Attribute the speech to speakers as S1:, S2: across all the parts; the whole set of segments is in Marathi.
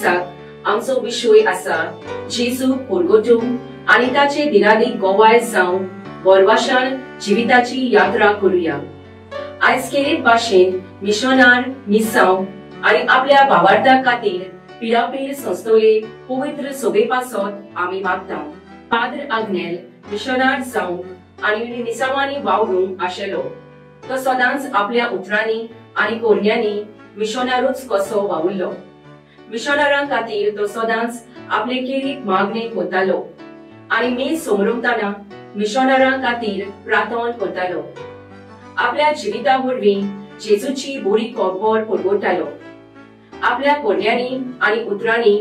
S1: दिसाक आमचो विषय आसा जेजू परगटूंक आनी ताचे दिनादीक गोवाळ जावन बोरवाशान जिविताची यात्रा करूया। आयज खेरीत भाशेन मिशनार मिसांव आनी आपल्या भावार्थां खातीर पिरापीर संस्थोले पवित्र सोबे पासत आमी मागता। पाद्र आग्नेल मिशनार जावंक आनी मिसावांनी वावरूंक आशिल्लो। तो सदांच आपल्या उतरांनी आनी कोरण्यांनी मिशनारूच कसो वावुरलो। मिशनारां खातीर तो सदांच आपले खेरीत मागणे करतालो आनी मेज समरमतना मिशनारां खातीर प्रार्थना करतालो। आपल्या जिविता वरवीं जेजूची बरी खबर परगटतालो। आपल्या कोरण्यांनी आनी उतरांनी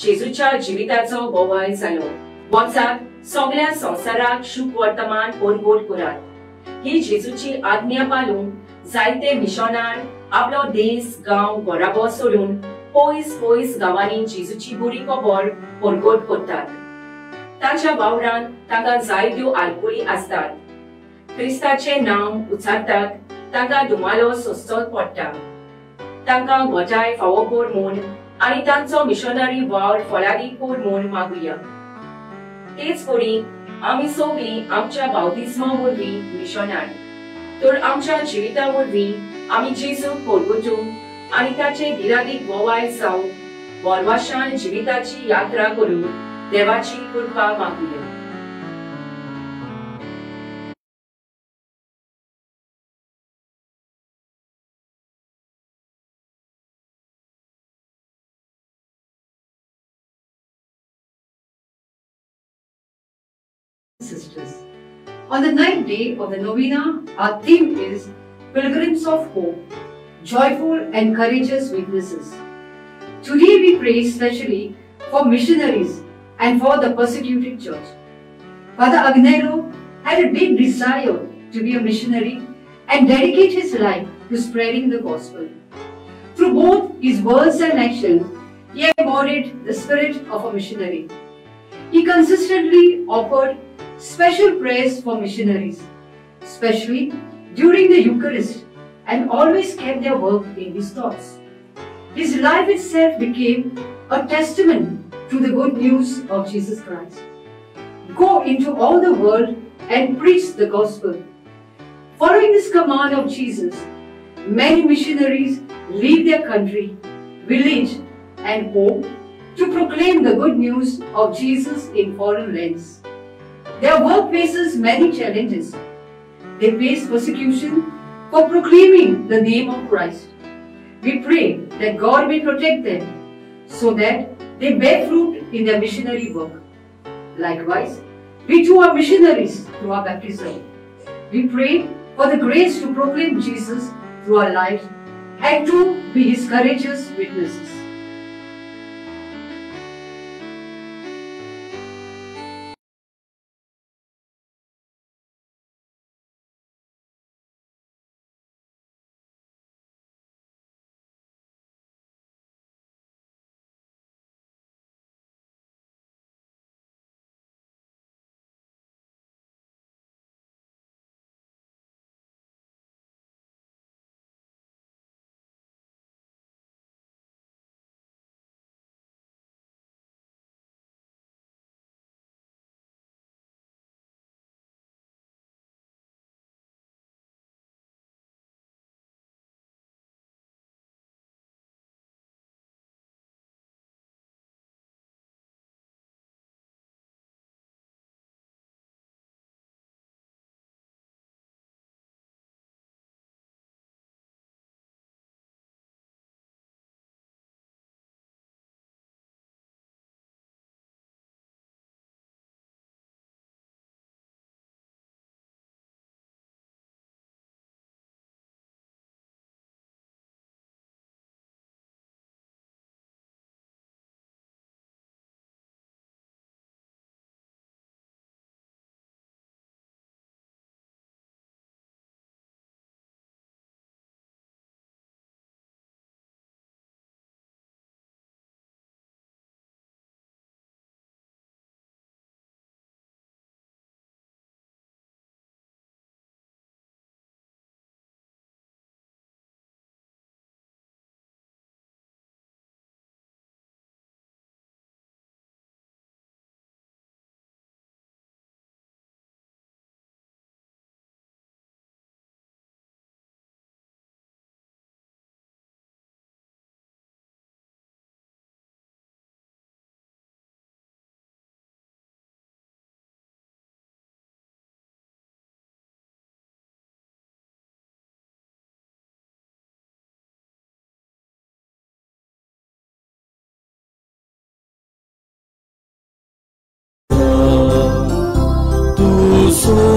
S1: जेजूच्या जिविताचो बोवाळ जालो। वचत सगळ्या संवसाराक शुभ वर्तमान परगट करात। ही जेजूची आज्ञा पाळून जायते मिशनार आपलो देश गांव घराबो सोडून पयस गांवांनी जेजूची बरी खबर परगट करतात। ताच्या वावरांत तांकां जायत्यो आडखळी आसतात। क्रिस्ताचे नांव उच्चारतात तांकां दुमालो सोंसचो पडटा। तांकां घोटाय फावो कर म्हूण आनी तांचो मिशनरी वावर फळादीक कर म्हूण मागुया। तेच पडी आमी सगळीं आमच्या बावतिस्मा वरवीं मिशनार, तर आमच्या जिविता वरवीं आमी जेजूक परगटूंक आनी ताचे दिनादीक गोवाळ जावन बोरवाशान जिविताची यात्रा करून देवाची कृपा मागुया।
S2: Sisters, on the ninth day of the novena, our theme is Pilgrims of Hope, Joyful and Courageous Witnesses. Today we pray especially for missionaries and for the persecuted church. Father Agnello had a deep desire to be a missionary and dedicate his life to spreading the gospel. Through both his words and actions, he embodied the spirit of a missionary. He consistently offered special prayers for missionaries, especially during the Eucharist, and always kept their work in his thoughts. His life itself became a testament to the good news of Jesus Christ. Go into all the world and preach the gospel. Following this command of Jesus, many missionaries leave their country, village, and home to proclaim the good news of Jesus in foreign lands. Their work faces many challenges. They face persecution for proclaiming the name of Christ. We pray that God may protect them so that they bear fruit in their missionary work. Likewise, we too are missionaries through our baptism. We pray for the grace to proclaim Jesus through our lives and to be His courageous witnesses.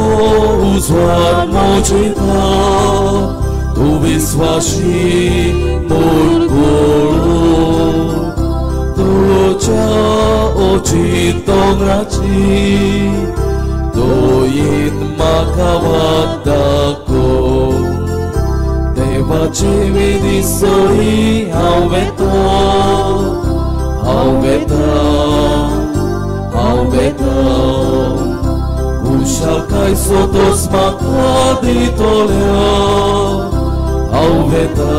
S3: उजवाड मोजिता तू विश्वासी मुरगुळू तुझ्या ओचीत दोंगराची दोयीन म्हाका वखदाको देवाची विधी सोयी हांव वेता Ushalkai sotos makadi tolea Hauveta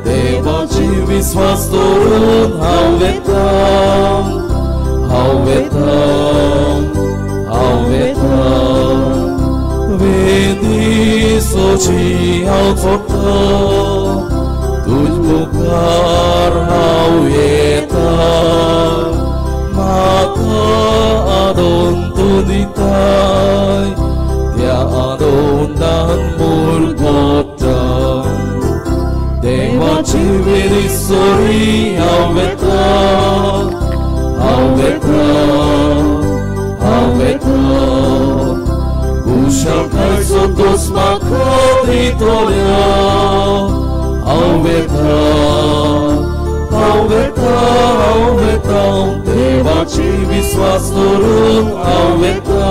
S3: Devachi viswas torun Hauveta Vedi sochi hautota Tuj pukar hauyeta Maka adon tunitai Dia adon dan murgota Dewa civili sori Hauveta Ushalkai sotos makadi tolea Hauveta Devachi viswas torun Hauveta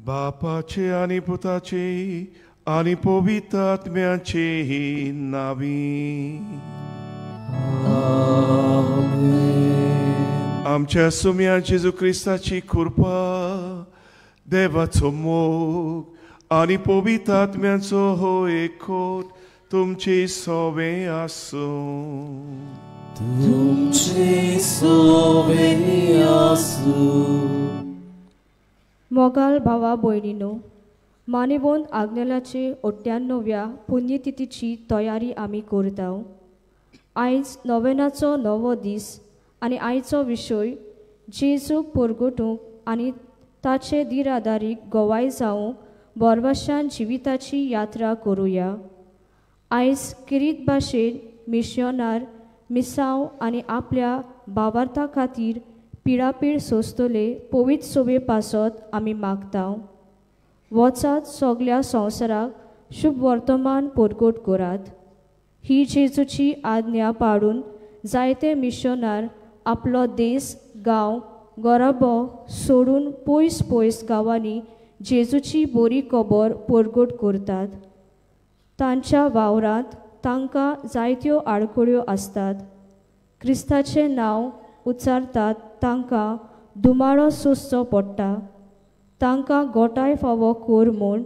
S4: Bapaचे आणि पुताचे आणि पवित्र आत्म्याचे नावी आमच्या सुम्या जेजू ख्रिस्ताची कृपा देवाचो मोग आणि पवित्र आत्म्याचो हो एकूट तुमची सोबे आसो
S5: मोगाल भावा भयणीनो मानेवंत आग्नेलाचे 98व्या पुण्यतिथीची तयारी आमी करताव आयज नोवेनाचो नवो दीस आनी आयचो विशय जेजूक परगटूंक आनी ताचे दिरादारीक गोवाय जावंक बोरवाशान जिविताची यात्रा करुया आयज किरीत भाशेन मिशनार मिसांव आनी आपल्या भावार्था खातीर पिडापीड सोंसतले पवित्र सोबे पासत आमी मागताव वचात सगळ्या संवसाराक शुभ वर्तमान परगट करात ही जेजूची आज्ञा पाळून जायते मिशनार आपलो देश गांव गराबो सोडून पयस पयस गांवांनी जेजूची बरी खबर परगट करतात तांच्या वावरांत तांकां जायत्यो आडखळ्यो आसतात क्रिस्ताचें नांव उच्चारतात तांकां दुमाळो सोंसचो पडटा तांकां गोठाय फावो कोर म्हूण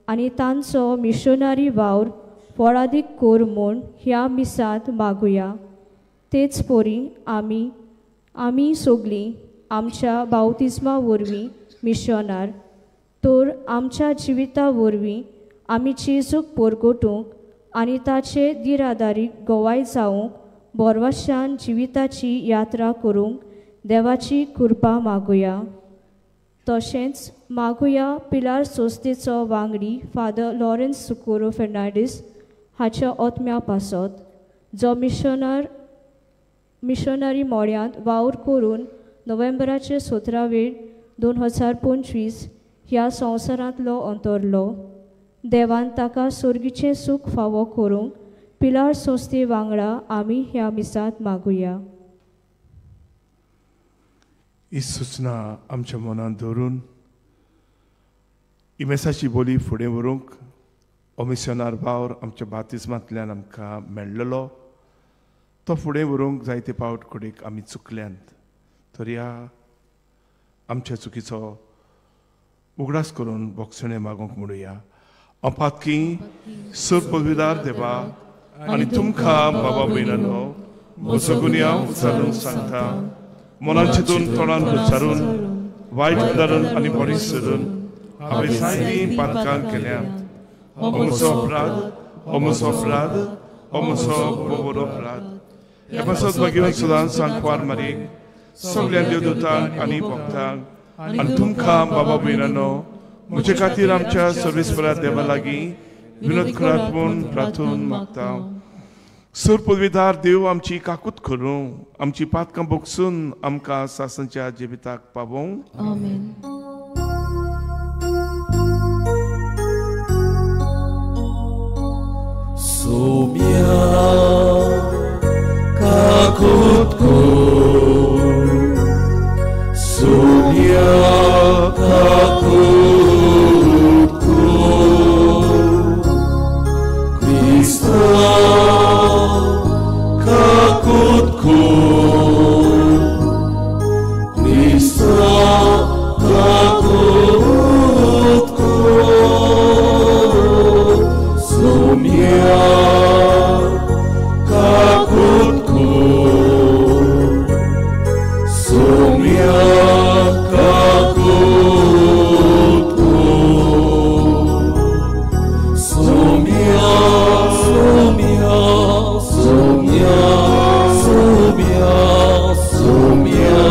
S5: आनी तांचो मिशनरी वावर फळादीक कोर म्हूण ह्या मिसांत मागुया तेच परी आमी सगळीं आमच्या बावतिजमा वरवीं मिशनार तर आमच्या जिविता वरवीं आमी जेजूक परगटूंक आनी ताचे दिरादारीक गोवाय जावंक बोरवाशान जिविताची यात्रा करूंक देवाची कृपा मागुया तशेंच मागुया पिलार सोस्तेचो वांगडी फादर लॉरेन्स सुकोरो फेर्नांडीस हाच्या ओतम्या पासत जो मिशनरी मोड्यांत वावर करून नोव्हेंबराचे 17 2025 ह्या संवसारांतलो अंतरलो देवान ताका सर्गीचें सूख फावो करूंक पिलार सोस्ते वांगडा आमी ह्या मिसांत मागुया
S4: ही सूचना आमच्या मनांत धरून इमेसाची बोली फुडें व्हरूंक हो मिशनार वावर आमच्या बातिजमांतल्यान आमकां मेळ्ळलो तो फुडें व्हरूंक जायते पावट कडेक आमी चुकल्यांत तर ह्या आमच्या चुकीचो उगडास करून बोगसणे मागोंक म्हणुया अपातकी सुरपविदार देवा आनी तुमकां बाबा भयणानो म्हजो गुन्यांव उचारून सांगता मनान चिंतून तोंडान उच्चारून वायट धरून आनी बरी सरून हांवें जायतीं पातकां केल्यात हो म्हजो अपराध हो म्हजो बरो अपराध ह्या पासत भगिवन सदांच सांगपार मारीक सगळ्या देवदूतांक आनी भक्तांक आनी तुमकां बाबा भयणानो म्हजे खातीर आमच्या सर्वेस्परा देवा लागीं विनोद करात म्हूण प्रार्थून मागता. सूर पदवीदार देव आमची काकूत करूं, आमची पातकां बोगसून आमकां सासनच्या जिविताक पावों.
S6: आमेन.
S3: सोम्या काकूत करूं, सोम्या काकूत करूं, Krista काकूत करूं, Krista काकूत करूं, सोम्या काकूत करूं, सोम्या काकूत करूं, सोम्या सोम्या सोम्या सोम्या सोम्या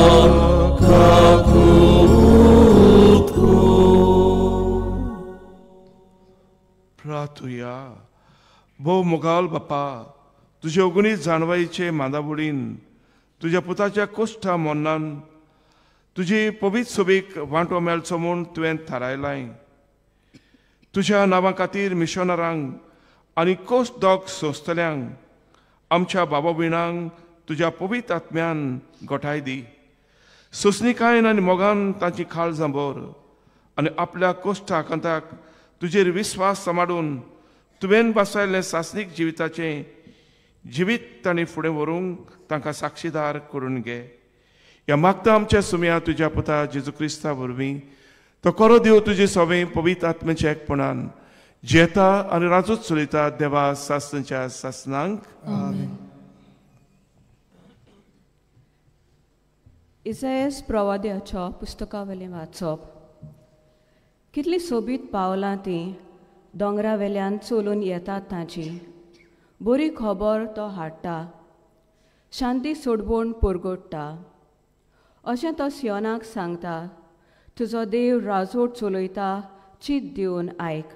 S3: काकूत करूं.
S4: प्रार्थुया. भोव मोगाल बापा, तुझे अगुणीत जाणवाईचे मांदाबोडीन तुझ्या पुताच्या कोश्टा मोन्नान तुजी पवित्र सोबीक वांटो मेळचो म्हूण तुवें थारायलाय. तुज्या नांवा खातीर मिशनरांक आनी कोस्ट डॉग संस्थल्यांक आमच्या बाबा भयणांक तुज्या पवित्र आत्म्यान गोठाय दी. सोंसणीकायेन आनी मोगान तांची खाळ जांबोर आनी आपल्या कोश्टाकांताक तुजेर विस्वास सांबाळून तुवें बसयल्लें सासनीक जिविताचें जिवीत तांणी फुडें व्हरूंक तांकां साक्षीदार करून घे. ह्या मागता आमच्या सुम्या तुज्या पुता जेजू क्रिस्ता वरवीं तो करो देव तुजी सवें पवित्र आत्म्याच्या एकपणान जेता आनी राजूच चलयता देवा सासनच्या सासनांक.
S7: इसायास प्रवाद्याच्या पुस्तकावेलें वाचप. कितली सोबीत पावलां तीं दोंगरा वेल्यान चलून येतात तांची. बरी खबर तो हाडटा, शांती सोडवून पुरगोडटा. अशें तो सियोनाक सांगता, तुजो देव राजवट चलयता, चीत दिवन आयक.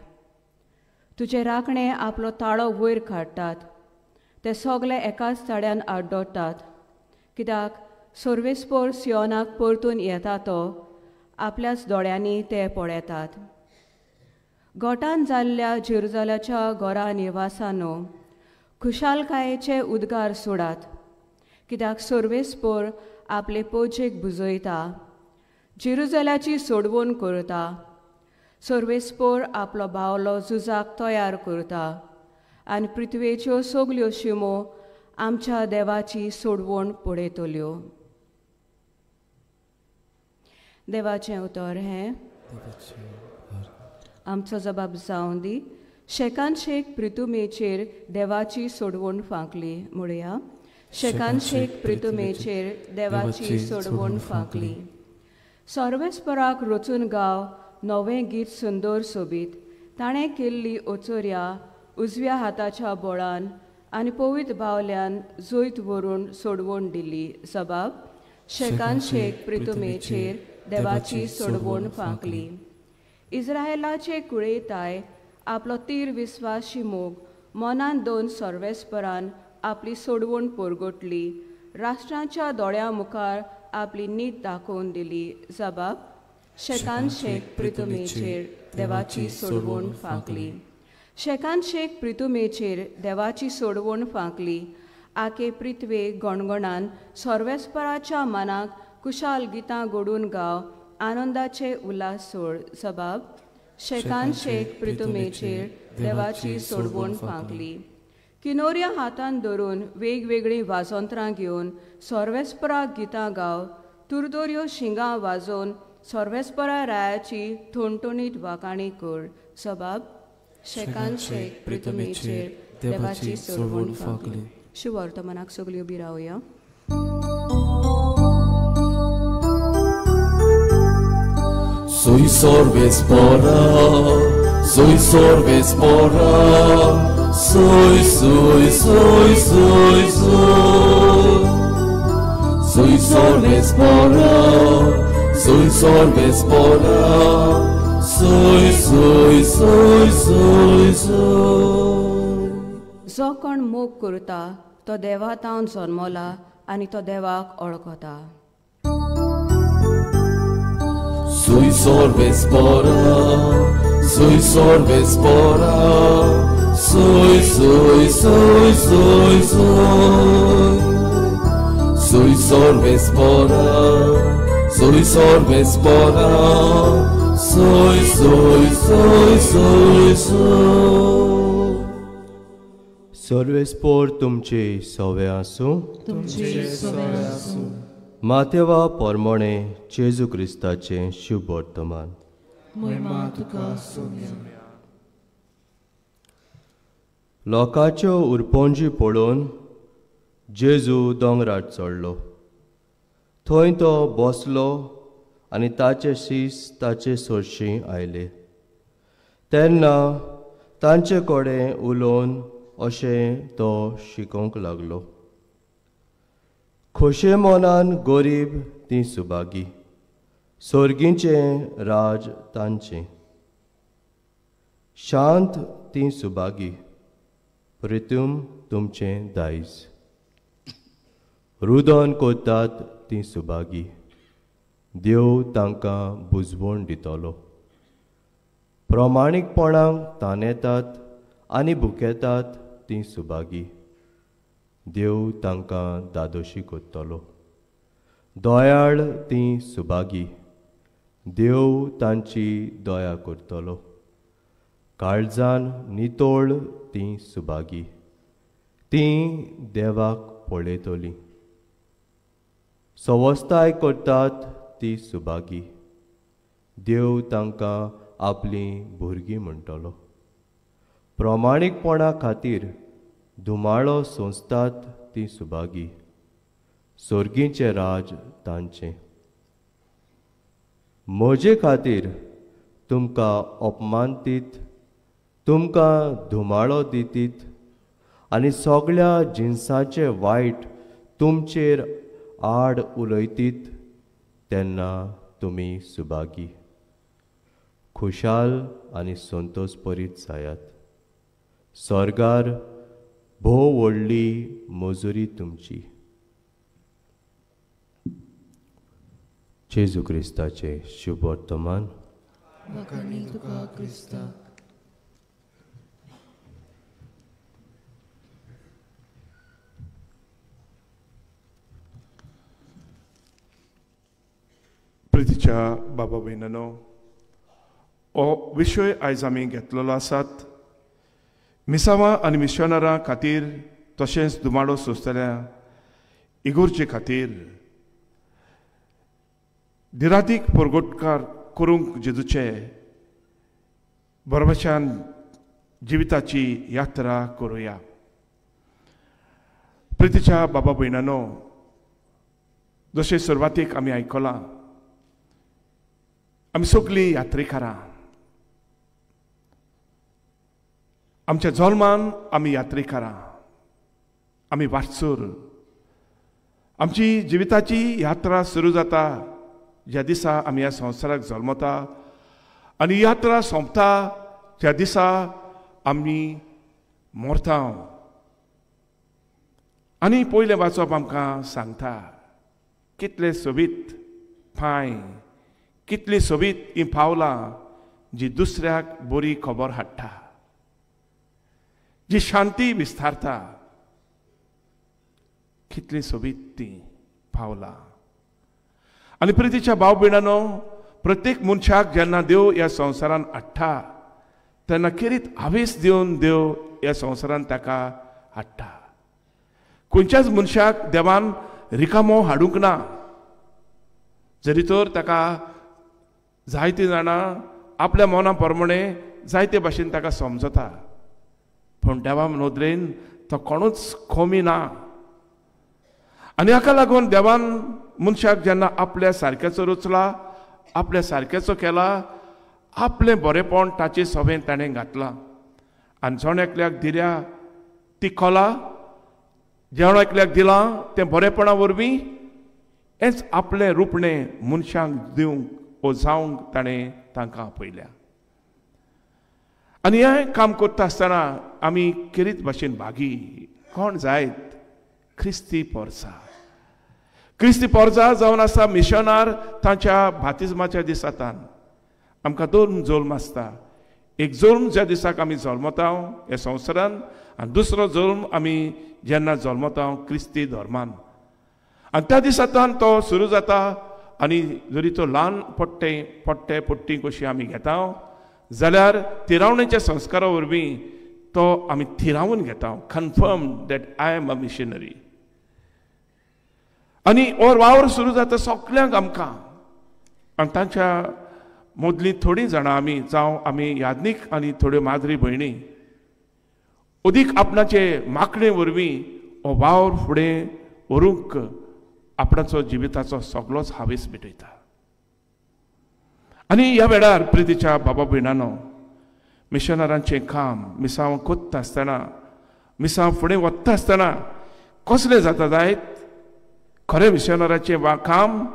S7: तुजे राखणे आपलो ताळो वयर काडटात, ते सगळे एकाच ताड्यान आड्डोडटात. कित्याक सर्वेस्पोर सियोनाक परतून येता तो, आपल्याच दोळ्यांनी ते पळयतात. गोठान जाल्ल्या जेरुजाल्याच्या घरा निवासानो खुशालकायेचे उद्गार सोडात. कित्याक सर्वेस्पोर आपले पोजेक बुजयता, जेरुजाल्याची सोडवण करता. सर्वेस्पोर आपलो बावलो झुजाक तयार करता आनी पृथ्वेच्यो सगल्यो शिमो आमच्या देवाची सोडवण पळयतल्यो. देवाचें उतर हें आमचो जबाब जावन दी. शेकान शेक प्रितुमेचेर देवाची सोडवण फांकली. म्हणुया, शेकान शेक प्रितुमेचेर देवाची सोडवण फांकली. सर्वेस्पराक रचून गाव नवें गीत सुंदर सोबीत. ताणें केल्ली ओचोऱ्या उजव्या हाताच्या बोळान आनी पवित्र बावल्यान जोयत व्हरून सोडवण दिली. जबाब, शेकान शेक प्रितुमेचेर देवाची सोडवण फांकली. इस्रायेलाचे कुळेताय आपलो तीर विस्वासी मोग मनान दोन सर्वेस्परान आपली सोडवण पोरगोटली. राष्ट्रांच्या दोळ्या मुखार आपली नीत दाखोवन दिली. जबाब, शेकान शेक प्रितुमेचेर देवाची सोडवण फांकली. शेकान शेक प्रितुमेचेर देवाची सोडवण फांकली. आके पृथ्वे गणगणान सर्वेस्पराच्या मनाक कुशाल गितां घडून गाव आनंदाचे उल्हास सोड. जबाब, शेकान शेक प्रितुमेचेर देवाची सोडवण फांकली. किनोऱ्या हातान धरून वेगवेगळीं वाजोंत्रां घेवन सर्वेस्पराक गितां गाव. तुरदोऱ्यो शिंगां वाजोवन सर्वेस्परा रायाची ठणठणीत वाकाणी कर. जबाब, शेकान शेक प्रितुमेचेर देवाची सोडवण फांकली. शुभ वर्तमानाक सगळ्यो बी रावया.
S3: Soy sorvespora, soy sorvespora, soy, soy, soy, soy, soy. Soy sorvespora, soy sorvespora, सोय सोय सोय सोय सोय.
S7: जो कोण मोग करता तो देवातावन जल्मला आनी तो देवाक ओळखता.
S3: Sui sorbes pora, sui sorbes pora, sui sui sui sui sui. Sui sorbes pora, sui sorbes pora, sui sui sui sui sui.
S6: सर्वेस्पोर तुमचे सवे आसूं. मातेवा पोरमोणे जेजू क्रिस्ताचे शुभ वर्तमान. लोकांच्यो उरपोंजी पळोवन जेजू दोंगरार चडलो. थंय तो बसलो आनी ताचे शीस ताचे सोरशीं आयले. तेन्ना तांचे कडेन उलोवन अशें तो शिकोवंक लागलो. खोशे मोनान गरीब ती सुभागी, सोर्गींचें राज तांचें. शांत ती सुभागी, प्रितूम तुमचें दायज. रुदन कोतात ती सुभागी, देव तांकां बुजवण दितलो. प्रमाणीकपणांक तानेतात आनी भुकेतात ती सुभागी, देव तांकां दादोशी कोत्तलो. दोयाळ ती सुभागी, देव तांची दया करतलो. काळजान नितोळ ती सुभागी, ती देवाक पळयतली. सवस्थाय करतात ती सुभागी, देव तांकां आपली भुरगीं म्हणटलो. प्रमाणीकपणा खातीर धुमाळो सोंसतात ती सुभागी, सोर्गींचें राज तांचें. म्हजे खातीर तुमकां अपमान दीत, तुमकां धुमाळो दितीत आनी सगळ्या जिन्सांचे वायट तुमचेर आड उलयतीत, तेन्ना तुमी सुभागी. खुशाल आनी संतोश परीत जायात. स्वर्गार भोव व्हडली मजुरी तुमची. जेजू क्रिस्ताचे शुभ वर्तमान.
S4: प्रितीच्या बाबा भयणानो, हो विशय आयज आमी घेतलेलो आसात मिसावां आनी मिशनरां खातीर, तशेंच दुमाडो सोंसतल्या इगोर्जे खातीर दिरातीक परगोटकार करूंक जेजूचे बरोबरच्यान जिविताची यात्रा करुया. प्रितीच्या बाबा भयणानो, जशें सुरवातीक आमी आयकलां, आमी सगळीं यात्रेकारां. आमच्या जल्मान आमी यात्रेकारां, आमी वाटसूर. आमची जिविताची यात्रा सुरू जाता ज्या दिसा आमी ह्या संवसाराक जल्मता आनी यात्रा सोंपता ज्या दिसा आमी मरता. आनी पयलें वाचप आमकां सांगता कितले सोबीत पांय, कितली सोबीत ही पावलां जी दुसऱ्याक बरी खबर हाडटा, जी शांती विस्तारता. कितली सोबीत ती पावलां. आनी प्रितीच्या भाव भयणानो, प्रत्येक मनशाक जेन्ना देव ह्या संवसारान हाडटा तेन्ना किरीत आवेस दिवन देव ह्या संवसारान ताका हाडटा. खंयच्याच मनशाक देवान रिकामो हाडूंक ना. जरी तर ताका जायतीं जाणां आपल्या मना प्रमाणे जायते भाशेन ताका समजता, पूण देवा नदरेन तो कोणूच कमी ना. आनी हाका लागून देवान मनशाक जेन्ना आपल्या सारक्याचो रचला, आपल्या सारक्याचो केला, आपलें बरेपण ताचे सोबेन ताणें घातलां. आनी जेवण एकल्याक दिल्या ती कला, जेवण एकल्याक दिलां तें बरेपणा वरवीं हेंच आपलें रुपणें मनशांक दिवंक ओ जावंक ताणें तांकां आपयल्या. आनी हें काम करता आसतना आमी केरीत भाशेन भागी कोण जायत क्रिस्ती पोरसां. क्रिस्ती पोरसां जावन आसा मिशनार तांच्या बातिजमाच्या दिसांतान. आमकां 2 जल्म आसता. एक जल्म ज्या दिसाक आमी जल्मता ह्या संवसारान आनी दुसरो जल्म आमी जेन्ना जल्मता क्रिस्ती धर्मान. आनी त्या दिसांतान तो सुरू जाता आनी जरी तो ल्हान पट्टी कशी आमी घेता जाल्यार तिरावणेच्या संस्कारा वरवीं तो आमी थिरावून घेता. Confirm that I am a missionary. आनी हो वावर सुरू जाता सगळ्यांक आमकां. आनी तांच्या मदलीं थोडीं जाणां आमी जावं आमी याज्ञीक आनी थोड्यो माद्री भयणी अदीक आपणाचे मागणे वरवीं हो वावर फुडें व्हरूंक आपणाचो जिविताचो सगळोच हावेस मिटयता. आनी ह्या वेळार प्रितीच्या बाबा भयणांनो, मिशनरांचें काम मिसांव कोत्ता आसतना मिसांव फुडें वता आसतना कसलें जाता जायत खरें मिशनराचें काम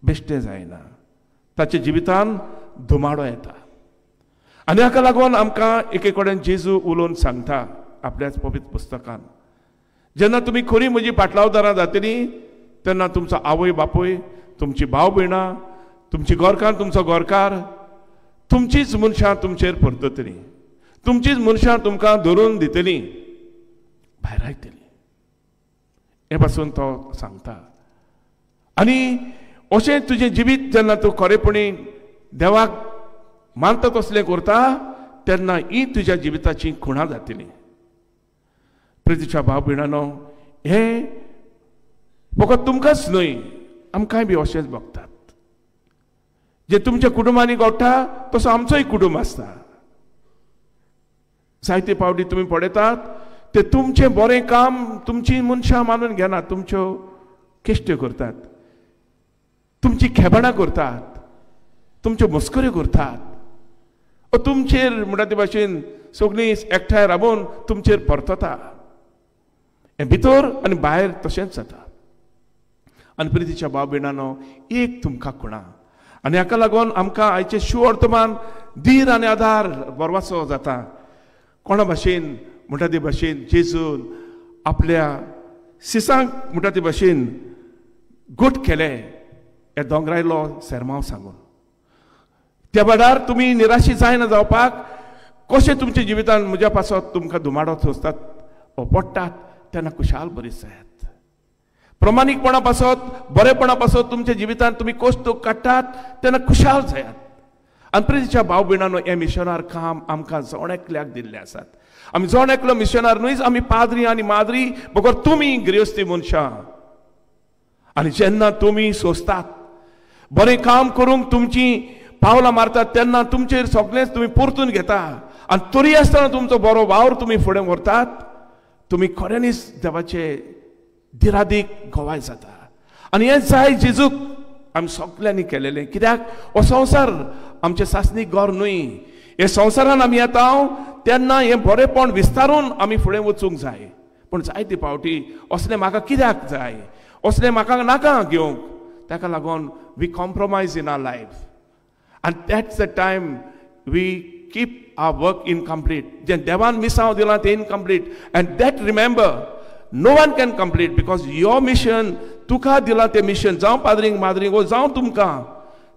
S4: बेश्टें जायना. ताच्या जिवितान धुमाडो येता. आनी हाका लागून आमकां एके कडेन जेजू उलोवन सांगता आपल्याच पवित्र पुस्तकान, जेन्ना तुमी खरी म्हजी पाटलावदारां जातलीं तेन्ना तुमचो आवय बापूय, तुमची भाव भयणां, तुमची गोरकार, तुमचो गोरकार, तुमचीच मनशां तुमचेर परततलीं, तुमचीच मनशां तुमकां धरून दितलीं, भायर आयतलीं. हे पासून तो सांगता. आनी अशें तुजें जिवीत जेन्ना तूं खरेपणी देवाक मानता तसलें करता तेन्ना ही तुज्या जिविताची खुणां जातलीं. प्रितीच्या भाव भयणांनो, हें फकत तुमकांच न्हय आमकांय बी अशेंच भोगतात. जे तुमच्या कुटुंबांनी घडटा तसो आमचोय कुटुंब आसता. जायते फावटी तुमी पळयतात ते तुमचें बरें काम तुमची मनशां मानून घेनात, तुमच्यो केश्ट्यो करतात, तुमची खेबणां करतात, तुमच्यो मस्कऱ्यो करतात, तुमचेर म्हणटा ते भाशेन सगळीं एकठांय राबून तुमचेर परतता. हें भितर आनी भायर तशेंच जाता. आनी प्रितीच्या भाव भयणांनो, एक तुमकां खुणां. आनी हाका लागून आमकां आयचे शुवर्तमान धीर आनी आदार बरवासो जाता. कोणा भाशेन म्हणटा ते भाशेन जेजून आपल्या सिसांक म्हणटा ते भाशेन गोठ केले हे दोंगरायलो सेरमांव सांगून. त्या वेळार तुमी निराशी जायना जावपाक कशें तुमच्या जिवितान म्हज्या पासत तुमकां धुमाडो सोंसतात वा पडटात तेन्ना खुशाल बरीच जायात. प्रमाणीकपणा पासत बरेपणा पासत तुमच्या जिवितान तुमी कश्ट काडटात तेन्ना खुशाल जायात. आनी प्रितीच्या भाव भयणांनो, हें मिशनार काम आमकां जण एकल्याक दिल्लें आसात. आमी जण एकलो मिशनार न्हयच, आमी पाद्री आनी माद्री बगर तुमी गिरेस्ती मनशां. आनी जेन्ना तुमी सोंसतात बरें काम करूंक तुमची पावलां मारतात तेन्ना तुमचेर सगळेंच तुमी परतून घेता. आनी तरी आसतना तुमचो बरो वावर तुमी फुडें व्हरतात. तुमी खऱ्यांनीच देवाचे दिरादीक गोवाय जाता. आनी हें जाय जेजूक आमी सगळ्यांनी केलेलें. कित्याक हो संवसार आमचें सासणीक घर न्हय. हे संवसारान आमी येता तेन्ना हें बरेंपण विस्तारून आमी फुडें वचूंक जाय. पूण जायते फावटी असलें म्हाका कित्याक जाय, असलें म्हाका नाका घेवंक, ताका लागून we compromise in our life. And that's the time we keep our work incomplete. जें देवान मिसांव दिलां तें incomplete. And that remember, no one can complete because your mission, तुका दिलां तें mission, जावं पाद्रींक माद्रींक वो जावं तुमकां,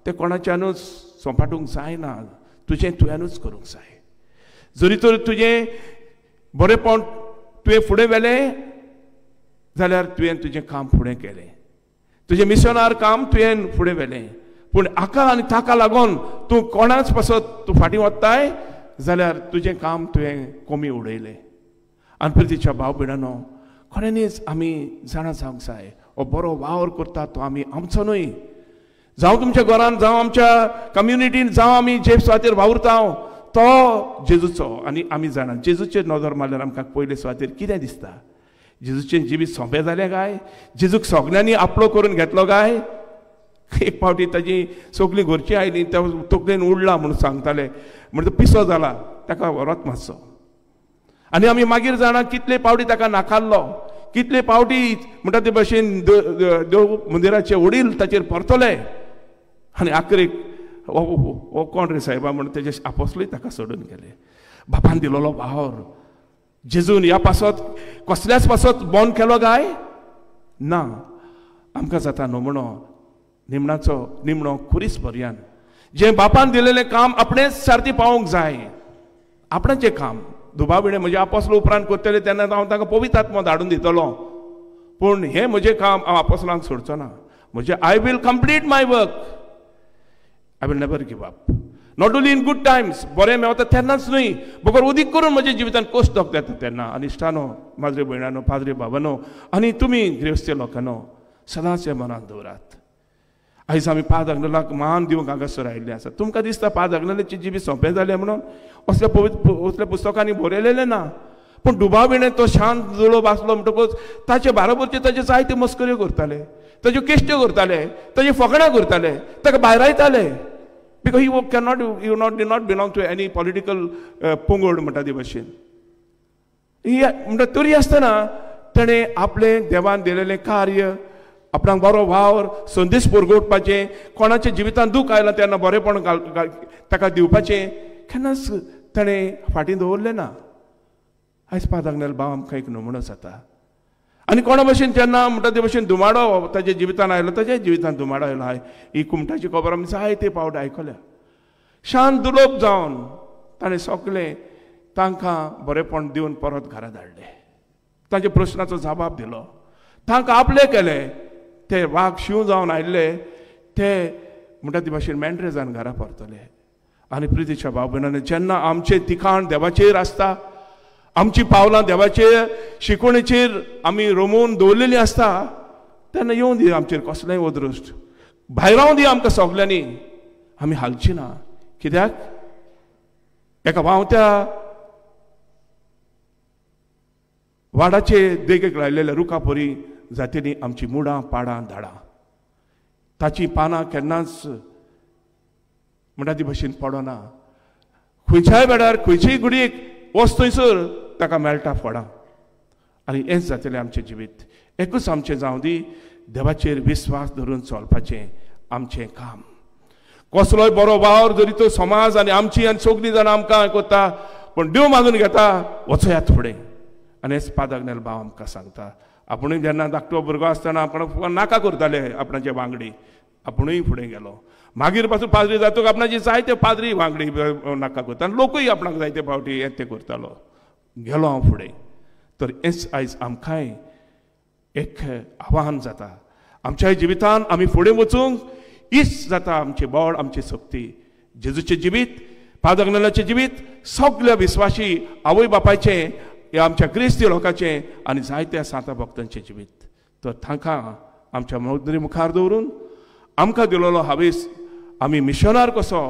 S4: तें कोणाच्यानूच सोंपाटूंक जायना. तुजें तुवेंनूच करूंक जाय. जरी तर तुजें बरेंपण तुवें फुडें व्हेलें जाल्यार तुवें तुजें काम फुडें केलें. तुजें मिशनार काम तुवें फुडें व्हेलें. पूण हाका आनी ताका लागून तूं कोणाच पासत तूं फाटीं वताय जाल्यार तुजें काम तुवें कमी उडयलें. आनी प्रितीच्या भाव भयणांनो, खऱ्यांनीच आमी जाणा जावंक जाय हो बरो वावर करता तो आमी आमचो न्हय. जावं तुमच्या घरान, जावं आमच्या कम्युनिटीन, जावं आमी जे सुवातेर वावुरता तो जेजूचो. आनी आमी जाणा जेजूचेर नदर मारल्यार आमकां पयले सुवातेर कितें दिसता? जेजूचें जिवीत सोंपें जालें काय? जेजूक सगळ्यांनी आपलो करून घेतलो काय? एक फावटी ताजी सगळीं घरचीं आयलीं, त्या तकलेन उडला म्हणून सांगताले, म्हणजे तो पिसो जाला, ताका व्हरत मातसो. आनी आमी मागीर जाणा कितले फावटी ताका नाकारलो, कितले फावटी म्हणटा ते भशेन देव मंदिराचे वडील ताचेर परतले. आनी आखरेक हो कोण रे साहेबा म्हणून तेजे आपोसलूय ताका सोडून गेले. बापान दिलोलो वावर जेजून ह्या पासत कसल्याच पासत बॉन केलो काय ना. आमकां जाता न्हू म्हणो निमणाचो निमणो खुरीस पर्यान जें बापान दिलेलें काम आपणेच सारती पावोवंक जाय. आपणाचें काम दुबाविणें म्हजे आपोसलो उपरांत करतले तेन्ना हांव तांकां पवित्र आत्मो धाडून दितलो. पूण हें म्हजें काम हांव आपोसलांक सोडचो ना. म्हजें I will complete my work. I will never give up. Not only in good times बरें मेवता तेन्नाच न्हय बरोबर उदीक करून म्हज्या जिवितांत कश्ट येता तेन्ना. आनी इश्टानो माजरे भयणानो पाद्री बाबानो आनी तुमी गृहस्थी लोकांनो सदांच हें मनांत दवरात. आयज आमी पाद अग्नलाक मान दिवंक हांगासर आयिल्ले आसा. तुमकां दिसता पाद अग्नलाची जिबी सोंपें जालें म्हणून असल्या पुस्तकांनी बरयलेलें ना. पूण डुबाविणें तो शांत जुळो आसलो म्हणटकूच ताचे बाराबरचे ताचे जायते मस्कऱ्यो करताले, ताज्यो केश्ट्यो करताले, ताजी फकाणां करताले, ताका भायर आयताले. बिकॉज ही कॅनॉट डि not belong to any political पंगड म्हणटा ती भाशेन. म्हणटा तरी आसतना ताणें आपलें देवान दिलेलें कार्य आपणाक बरो वावर संदेश पुरगोवपाचें कोणाच्या जिवितांत दूख आयलां तेन्ना बरेपण ताका दिवपाचें केन्नाच ताणें फाटीं दवरलें ना. आयज पादांगनेल भाव आमकां एक नमुनो जाता. आनी कोणा भशेन जेन्ना म्हणटा ते भशेन दुमाडो ताच्या जिवितांत आयलो ताच्याय जिवितांत दुमाडो आयलो. ही कुमटाची खबर आमी जायते पावट आयकल्या. शांत दुलोप जावन ताणें सगलें तांकां बरेपण दिवन परत घरा धाडलें. तांच्या प्रस्नाचो जबाब दिलो. तांकां आपलें केलें. ते वाघ शिव जावन आयिल्ले ते म्हणटा ते भाशेन मेंढरे जावन घरा परतले. आनी प्रितीच्या भाव भयणांनी जेन्ना आमचें तिखाण देवाचेर आसता, आमची पावलां देवाचेर शिकवणेचेर आमी रोमून दवरलेलीं आसता तेन्ना येवं दी आमचेर कसलेंय ओदृश्ट. भायर रावूं दी आमकां सगल्यांनी. आमी हालची ना. कित्याक एका वावत्या वाडाचे देगेक लायलेल्या रुखा परी जातींनी आमची मुडां पाडां झाडां ताची पानां केन्नाच म्हणटा ती भशेन पडना. खंयच्याय वेळार खंयचीय गुडयेक वच थंयसर ताका मेळटा फळां. आनी हेंच जातलें आमचें जिवीत. एकूच आमचें जावं दी देवाचेर विस्वास धरून चलपाचें आमचें काम. कसलोय बरो वावर जरी तो समाज आनी आमची आनी सगळीं जाणां आमकां कोत्ता पूण देव मागून घेता वचयात फुडें. आनी हेच पादाग्नेल भाव आमकां सांगता. आपुणूय जेन्ना धाकटो भुरगो आसतना आपणाक नाका करताले आपणाचे वांगडी. आपुणूय फुडें गेलो. मागीर पासून पाद्री जातूंक आपणाचे जायते पाद्री वांगडी नाका करता. आनी लोकूय आपणाक जायते फावटी हें तें करतालो. गेलो हांव फुडें. तर हेंच आयज आमकांय एक आव्हान जाता. आमच्याय जिवितांत आमी फुडें वचूंक हीच जाता आमचें बळ आमची सक्ती. जेजूचें जिवीत पादाग्नेलाचें जिवीत सगळ्या विस्वासी आवय बापायचें हे आमच्या क्रिस्ती लोकांचें आनी जायत्या सांता भक्तांचें जिवीत. तर तांकां आमच्या नदरे मुखार दवरून आमकां दिलोलो हावेस आमी मिशनार कसो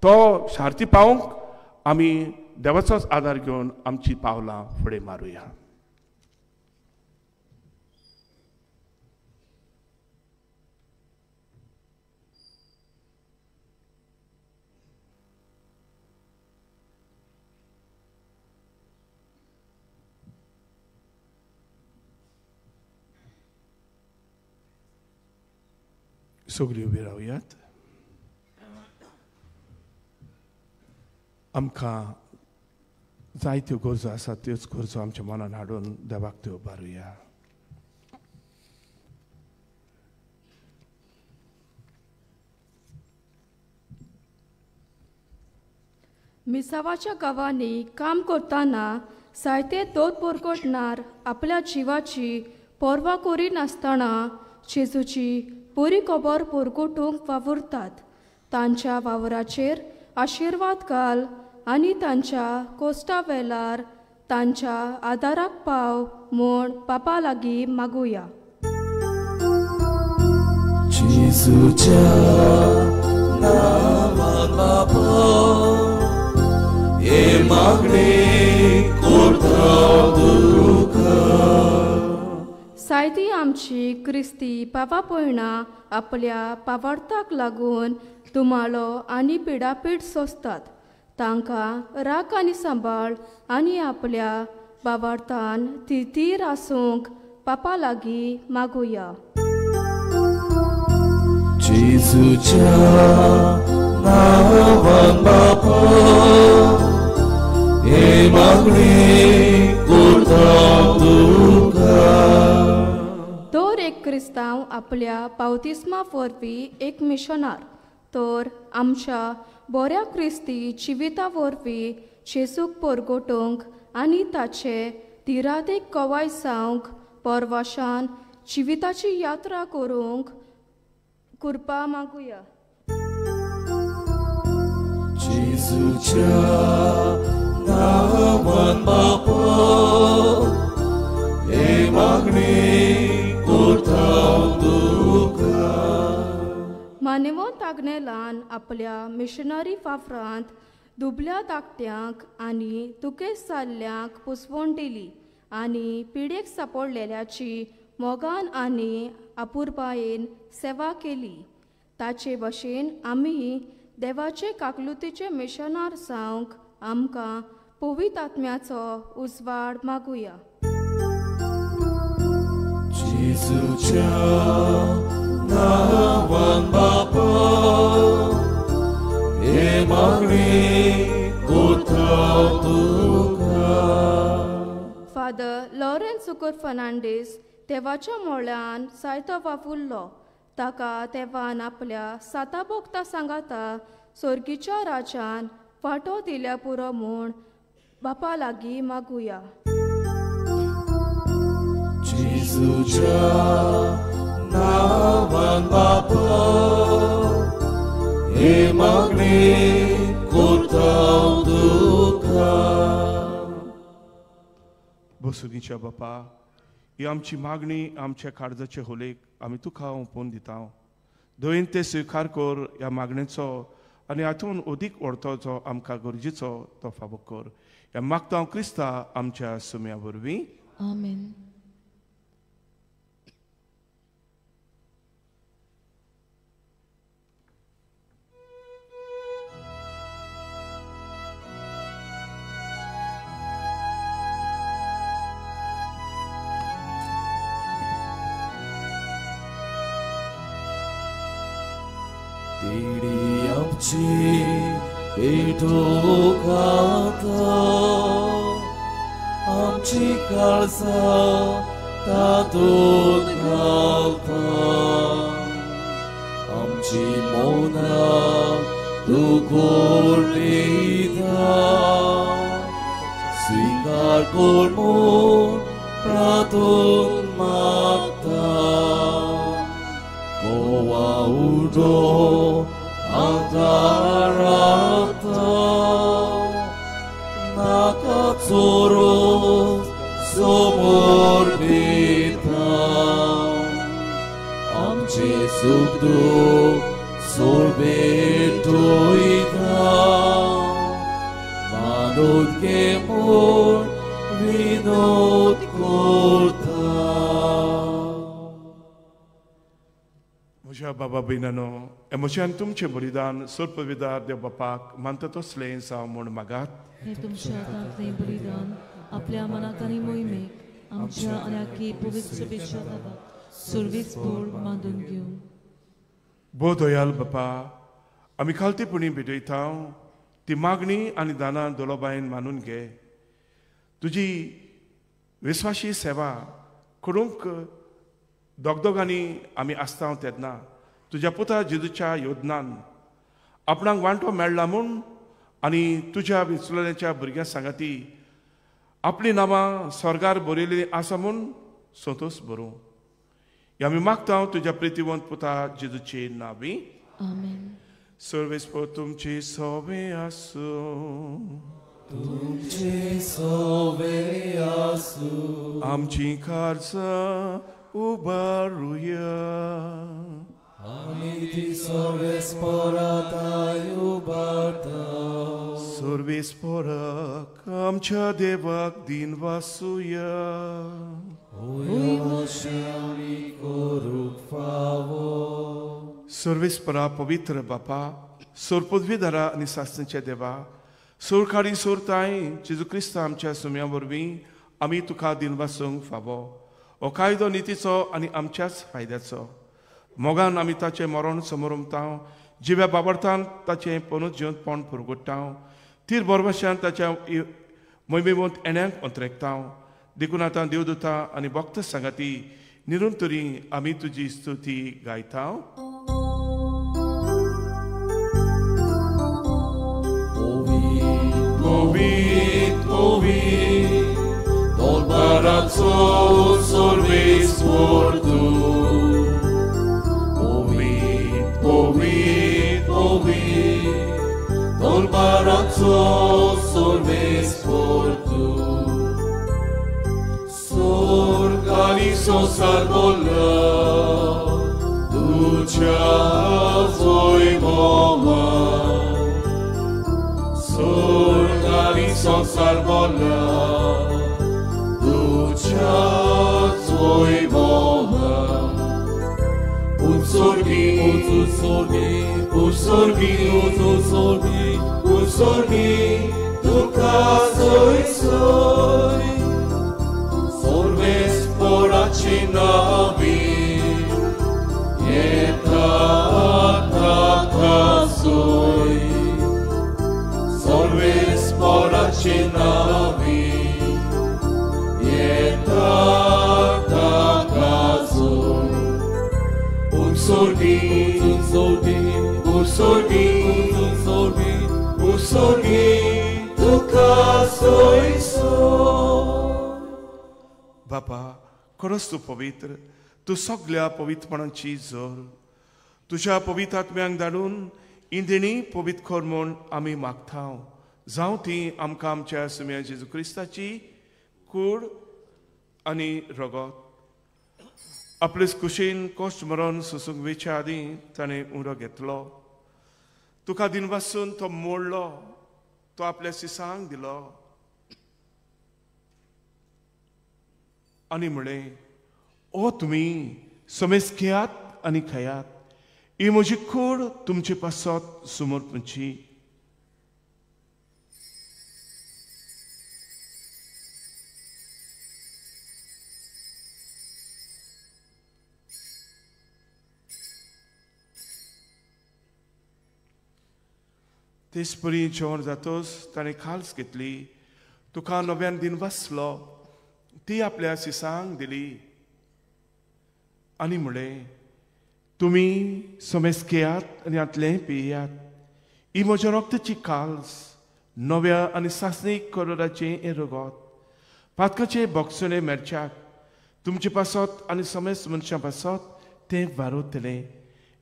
S4: तो शार्ती पावोवंक आमी देवाचोच आदार घेवन आमची पावलां फुडें मारुया. सगळीं उबी रावयात. आमकां जायत्यो गरजो आसात त्योच गरजो आमच्या मनान हाडून देवाक त्यो उबारुया.
S8: मिसावाच्या गांवांनी काम करतना जायते दोत बोरकोटणार आपल्या जिवाची पर्वा करिनासतना जेजूची बरी खबर पोरगोटूंक वावुरतात. तांच्या वावराचेर आशिर्वाद घाल आनी तांच्या कोश्टा वेळार तांच्या आदाराक पाव म्हूण बापा लागीं मागुया.
S3: जेजूच्या नांवान बापा हे मागणे करता तुका.
S8: सायती आमची क्रिस्ती पावा पयणां आपल्या पावार्थाक लागून दुमाळो आनी पिडापीड सोंसतात. तांकां राख आनी सांबाळ आनी आपल्या पावार्थान थिर आसूंक पापा लागीं मागुया.
S3: जेजूच्या 나만 바빠 이 마그니 꿀탕두가
S8: दर एक क्रिस्तांव आपल्या बावतिस्मा वरवीं एक मिशनार तर आमच्या बऱ्या क्रिस्ती जिविता वरवीं जेसूक परगटोवंक आनी ताचे धीरादेक कवाय जावंक परवाशान जिविताची यात्रा करूंक कृपा मागुया.
S3: 지수자 나만 바빠 이 마그니 꿀탕두가
S8: मानेवंत आग्नेलान आपल्या मिशनरी वावरांत दुबल्या धाकट्यांक आनी दुखेस जाल्ल्यांक पुसवण दिली आनी पिडेक सांपडलेल्याची मोगान आनी आपुरबायेन सेवा केली. ताचे भशेन आमी देवाचे काकलुतीचे मिशनार जावंक आमकां पवित्र आत्म्याचो उजवाड मागुया.
S3: 지수자 나만 바빠 이 마그니 꿀탕두가
S8: फादर लॉरेन्स सुकर फर्नांडीस देवाच्या मोळ्यान सायतो वावुरलो. ताका देवान आपल्या साता भोगता सांगाता सर्गीच्या राजान वांटो दिल्या पुरो म्हूण बापा लागीं मागुया.
S3: 지수자 나만 바빠 이 마그니 꿀탕두가
S4: बसुगीच्या बापा ही आमची मागणी आमच्या काळजाचे होलेक आमी तुका ओपून दिता. दोन ते स्विकार कर ह्या मागणेचो आनी हातून अदीक व्हरतोचो आमकां गरजेचो तो फावो कर. ह्या मागता क्रिस्ता आमच्या सुम्या वरवीं.
S9: आमेन.
S3: 띠리 없지 이도가다 암치 갈사 다돈가다 암치 모나 두골리다 스윙갈 골몬 프라돈 막다 고와우도 안다라타 나카소로 소몰비타 암치숙도 솔베토이다 마노게몰 위노골타
S4: म्हज्या बाबा भयणानो एमोशन तुमचे बलिदान सोडपविदार देव बापाक मानता तसलें जावं म्हूण मागात.
S9: हे तुमच्या हातांतलें बलिदान आपल्या मनाक आनी मोहिमेक आमच्या आनी आख्खी पवित्र सभेच्या गांवांत सुरवेस्पोळ बांदून घेवन.
S4: बो दयाल बापा आमी खालतीपणी भिडयता ती मागणी आनी दानां दोलोबायेन मानून घे. तुजी विस्वाशी सेवा करूंक दोगदोगांनी आमी आसता तेन्ना तुज्या पुता जेजूच्या योजनान आपणाक वांटो मेळ्ळा म्हूण आनी तुज्या विचलण्याच्या भुरग्यां सांगाती आपली नांवां स्वर्गार बरयल्लीं आसा म्हूण संतोश भरूं. आमी मागता तुज्या प्रितीवंत पुता जेजूचे नांवी.
S9: आमेन.
S4: सर्वेस्पर तुमची सवे आसूं.
S3: तुमची सवे आसूं.
S4: आमची कारसां उबारुया.
S3: आमी ती सर्वेस्पराताय उबारता.
S4: सर्वेस्पराक आमच्या देवाक दिन वासुया.
S3: आमी करूंक फावो.
S4: सर्वेस्परा पवित्र बापा सोर पदवीधरा आनी सासणेच्या देवा सोरखाडी सोरताय जेजू क्रिस्त आमच्या सुम्या वरवीं आमी तुका दिन वासूंक फावो. हो कायदो नितीचो आनी आमच्याच फायद्याचो. मोगान आमी ताचें मरण समोरुमता जिव्या बाबर्थान ताचें पोनूच जिवन पोण पुरगोडटाव तीर बरभाशान ताच्या मोहिमेवंत एण्यांक अंतरेकताव देखून आतां देवदूता आनी भक्त सांगाती निरंतरी आमी तुजी स्तुती गायताव.
S3: Movit, tot barazzo solvis portu. Movit, tot barazzo solvis portu. Sorganizo salvola, ducia zoi moma. Sorganizo salvola, ducia zoi moma. Un sorgi, tu casoi soi. Sorves por acinavi, eta casoi. Sorves por acinavi, eta casoi. Un sorgi, tu casoi soi.
S4: बापा खरोच तूं पवित्र, तूं सगळ्या पवित्रपणाची जोर तुज्या पवित्र आत्म्यांक धाडून इंदिणी पवित्र कर म्हूण आमी मागताव. जावं ती आमकां आमच्या सुम्या जेजू क्रिस्ताची कूड आनी रगत आपलेच कुशीन कश्ट मरण सोसूंक वेच्या आदीं ताणें उरो घेतलो. तुका दिन पासून तो मोडलो, तो आपल्या सिसांक दिलो आनी म्हळें, ओ तुमी समेज खेयात आनी खयात, ही म्हजी कूड तुमचे पासत समर्पणची. तेच परी जेवण जातोच ताणें खाल्स घेतली, तुका नव्यान दिन बसलो, ती आपल्या सिसांक दिली आनी म्हळें, तुमी समेज खेयात आनी आतलें पियात, ही म्हज्या रक्ताची काल्स, नव्या आनी सासणीक करोडाचें हें रगत, पातकाचे बोगसणे मेरच्याक तुमचे पासत आनी समेज मनशां पासत तें वारोतलें.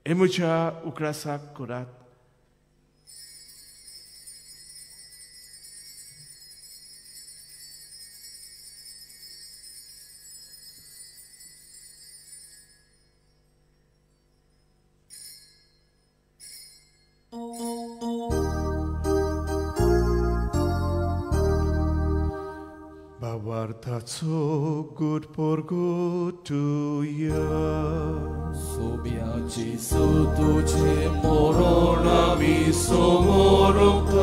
S4: हें म्हज्या उकडासाक करात. Bawartaco good porgotuja.
S3: Sobiaci tuce moronami somorokam,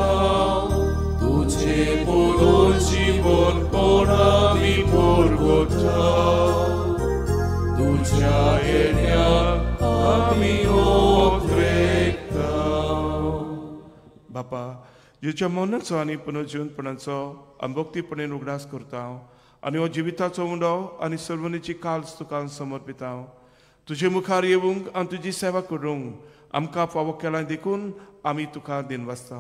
S3: tuce poroci bon porami porgotam, tucia enia ami otrektam.
S4: बापा जेच्या मनाचो आनी पुनर्जीवनपणाचो अंभोक्तीपणेन उगडास करता आनी हो जिविताचो उंडो आनी सर्वनीची काल्स तुका समर्पिता. तुजे मुखार येवंक आनी तुजी सेवा करूंक आमकां फावो केलां देखून आमी तुका दिनवासता.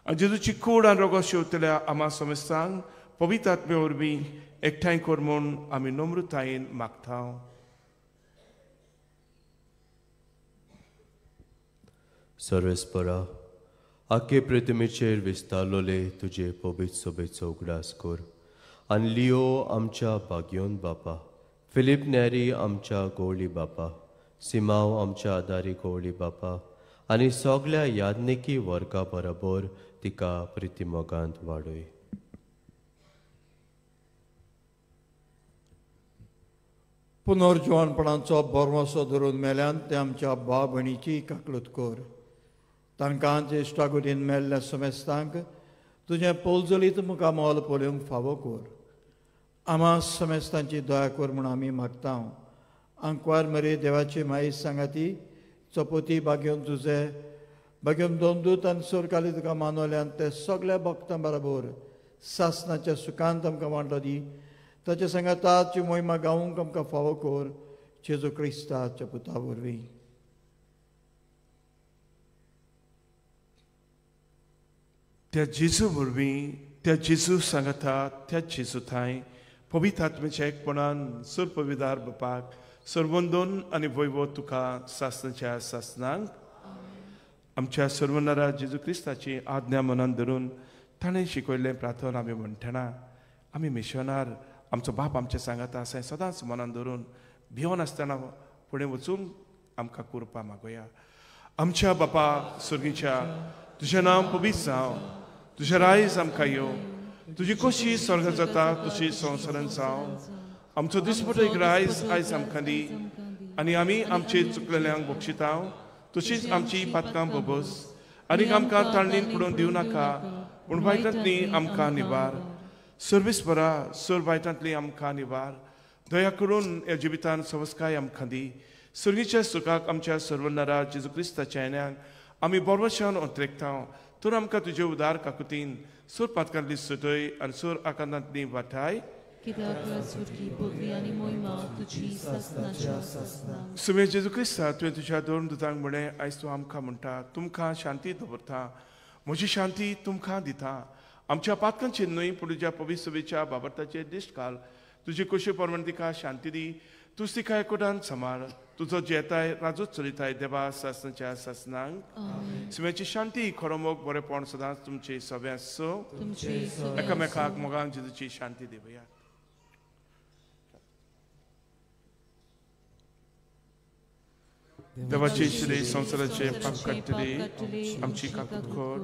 S4: आनी जेजूची कूड आनी रगत शेवतल्या आमा समेस्तांक पवित्र आत्मे वरवीं एकठांय कर म्हूण आमी नम्रतायेन मागता.
S6: सर्वेस्परा आखे प्रतिमेचेर विस्तारलोले तुजे पवित्र सोबेचो उगडास कर. आनी लिओ आमच्या भाग्योन बापा, फिलीप नॅरी आमच्या गोवळी बापा, सिमाव आमच्या आदारी गोवळी बापा आनी सगळ्या यादनिकी वर्गा बरोबर तिका प्रितीमोगांत वाडय.
S10: पुनर्जीवनपणाचो बरमोसो धरून मेल्यान ते आमच्या भाव भयणीची काकलूत कर. तांकां जे इश्टागोडीन मेल्ल्या समेस्तांक तुजें पोलजोलीत मुखार मोल पळोवंक फावो कर. आमा समेस्तांची दया कर म्हूण आमी मागता. अंकवार मरे देवाची माई सांगाती चपोती बागेवन तुजे बागेम दोन दूत आनी सोर काली तुका मानवल्यान ते सगळ्या भक्तां बरोबर सासणाच्या सुखांत आमकां वांटो दी ताचे सांगाताची मोहिमा गावूंक आमकां फावो कर जेजू क्रिस्ताच्या पुता वरवीं.
S4: त्या जेजू वरवीं त्या जेजू सांगाता त्या जेजू थंय पवित्र आत्म्याच्या एकपणान सुर पविदार बापाक सर्वंदोन आनी वैभव तुका सासणाच्या सासनांक आमच्या सर्वनारा जेजू क्रिस्ताची आज्ञा मनान धरून ताणें शिकयल्लें प्रार्थना आमी म्हणटना आमी मिशनार आमचो बाप आमचे सांगाता अशें सदांच मनान धरून भिवून आसतना फुडें वचूंक आमकां करपा मागोया. आमच्या बापा सुर्गीच्या तुजें नांव पवित्र जावं, तुजें रायज आमकां येवं, तुजी कशी स्वर्गांत जाता तशी संवसारांत जावं. आमचो दिसपटो रायज आयज आमकां दी आनी आमी आमचे चुकलेल्यांक बक्षिता तशीच आमची पातकां बोबोस आनी आमकां ताळणीन पडून दिवं नाका पूण वायटांतली आमकां निवार. सर्वीस बरा सोर वायटांतली आमकां निवार. दया करून ह्या जिवितान संस्काय आमकां दी. सुर्गीच्या सुखाक आमच्या सर्वनारा जेजू क्रिस्ताच्या येण्याक आमी बरवशान उतरेकता तर आमकां तुजे उदार काकुतीन सोर पातकांतली सुटय आनी सोर आकांतांतली वाटाय. सुमे जेजू क्रिस्ता तुवें तुज्या दोन दुतांक म्हळें आयज तूं आमकां म्हणटा तुमकां शांती दवरता, म्हजी शांती तुमकां दिता. आमच्या पातकांची न्हय पूण तुज्या पवित्र सभेच्या बाबताचे दिश्ट घाल. तुजी कशी परमण तिका शांती दी. तूंच तिका एकोडान सांबाळ. तुजो जेताय राजूच चलयताय देवा सासनाच्या सासनांक. सुम्याची शांती खरो मोग बरेपण सदांच तुमचे सगळ्यांक सो एकामेकाक मोगांक जेजूची शांती दिवया. देवाची श्री संसाराचे पाप काडटली आमची काकूत कोर.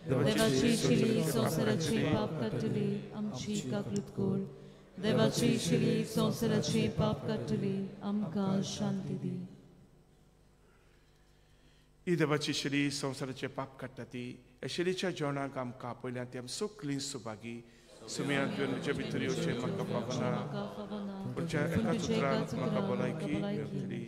S9: देवाची श्री संसाराचे पाप काडटली आमची काकूत कोर. देवाची श्री संसाराचे पाप काडटली आमकां शांती दी.
S4: ही देवाची श्री संसाराचे पाप काडटा ती श्रीच्या जेवणाक आमकां आपयल्यात ती आमी सगळीं सुभागी. सुमयान तुवें म्हजे भितर येवचें म्हाका पावना पूण एका उतराक म्हाका भलायकी मेळटली.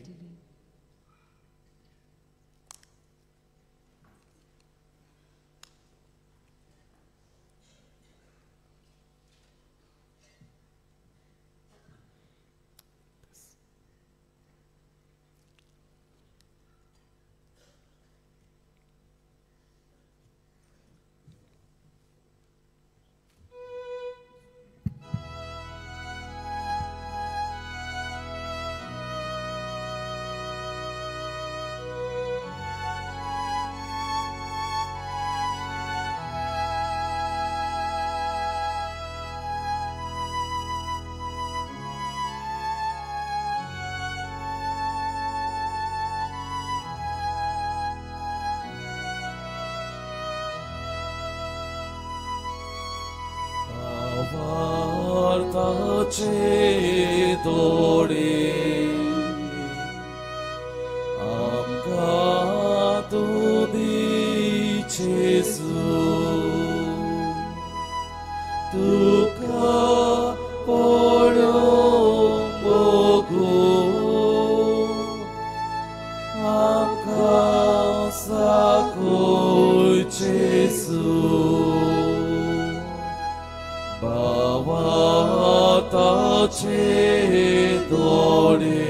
S3: Tace dore amka tu dicesu tuka podo bogu amka sakoi cesu tace dore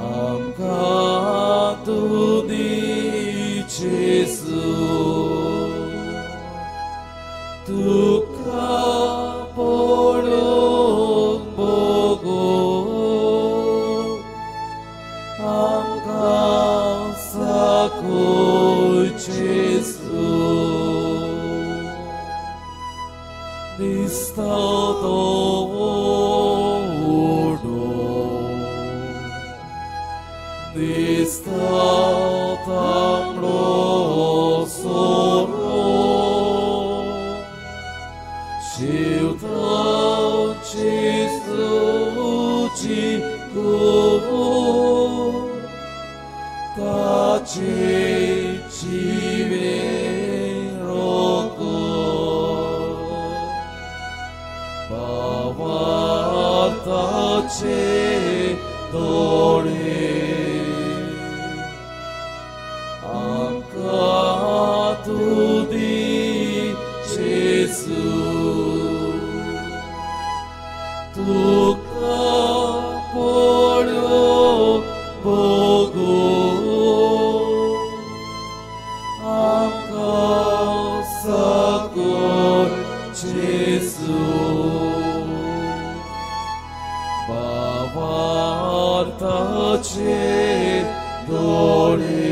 S3: amka tu dicesu tuka podo bogo amka sakoi cesu Nistato ordo Nistatam rosoro Shiltam chistuci kuvu Tace cive tace dore जेसू तुका पळो भोगो आमकां साकोर जेसू भावार्थाचे दोळे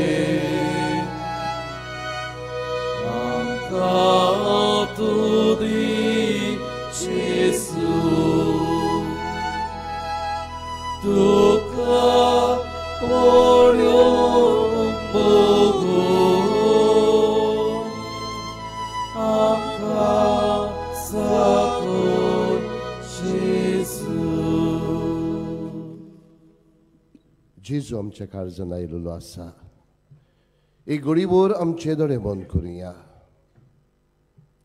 S3: आमकां तूं दी जेसू तुका पळो भोगो आमकां साकोर जेसू
S11: जेजू आमच्या काळजान आयिल्लो आसा एक घडीभर आमचे दोळे बंद करुया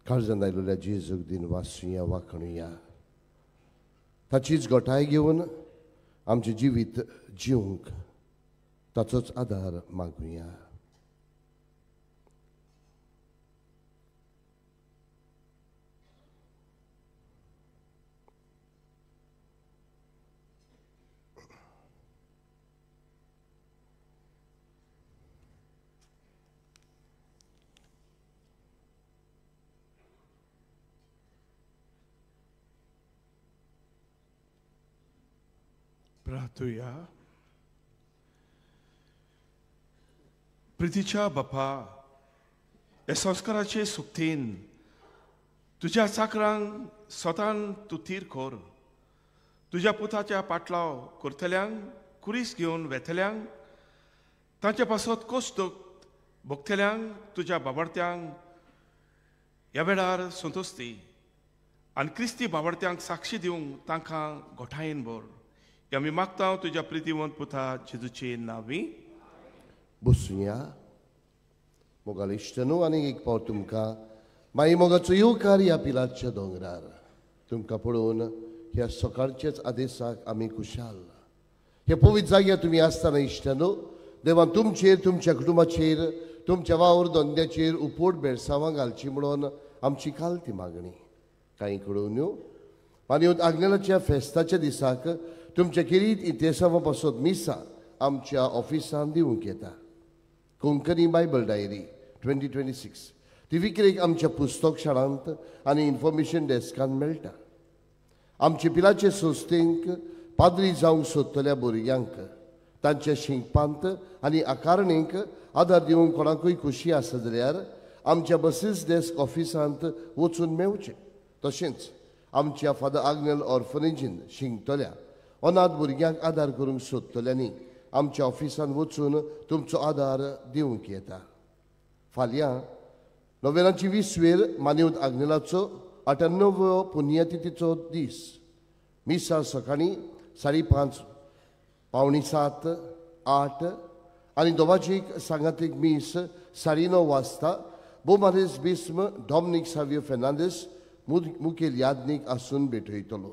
S11: काळजान आयिल्ल्या जेजूक दिन वाचुया वाखणुया ताचीच घोटाय घेवन आमचे जिवीत जिवंक ताचोच आदार मागुया
S4: प्रार्थुया प्रितीच्या बापा हे संस्काराचे सुक्तीन तुझ्या चाकरांक स्वतान तूं तीर कोर तुझ्या पुताच्या पाटलाव करतल्यांक कुरीस घेवन वेतल्यांक तांचे पासत कोस्त भोगतल्यांक तुझ्या बाबडत्यांक ह्या वेळार संतोस्ती आनी क्रिस्ती बाबडत्यांक साक्षी दिवंक तांकां गोठायेन बोर आमी मागता तुझ्या प्रितीवंत पुता जेजूचे नावी
S11: बसुया मोगाल इश्टनू आनी एक पावट तुमकां मागीर मोगाचो येवकार ह्या पिलाच्या दोंगरार तुमकां पळोवन ह्या सकाळचेच आदेसाक आमी खुशाल हे पवित्र जाग्यार तुमी आसतना इश्टनू देवान तुमचेर तुमच्या कुटुंबाचेर तुमच्या वावर धंद्याचेर उपोट बेडसांवां घालची म्हणून आमची कालती मागणी कांय कळोवन मानवत आग्नेलाच्या फेस्ताच्या दिसाक तुमच्या किरीत इतिहासां पासत मिसा आमच्या ऑफिसान दिवंक येता कोंकणी बायबल डायरी 2026 ती विक्रेक आमच्या पुस्तक शाळांत आनी इन्फॉर्मेशन डेस्कांत मेळटा आमच्या पिलाचे संस्थेक पाद्री जावंक सोदतल्या भुरग्यांक तांच्या शिंकपांत आनी आकारणेक आदार दिवंक कोणाकूय खुशी आसा जाल्यार आमच्या बसीस डेस्क ऑफिसांत वचून मेळचें तशेंच आमच्या फादर आग्नेल ऑर्फनेजीन शिंकतल्या अनाथ भुरग्यांक आदार करूंक सोदतल्यांनी आमच्या ऑफिसान वचून तुमचो आदार दिवंक येता फाल्यां नोव्हेंबराची 20 मानवत आग्नेलाचो 98वो पुण्यतिथीचो दीस मिसा सकाळीं 5:30 7:45 8 आनी दोवाजीक सांगातीक मीस 9:30 वाजता बोमारेस बिस्म डॉमिनिक सावियो फेर्नांडीस मुखेल यादनीक आसून भेटयतलो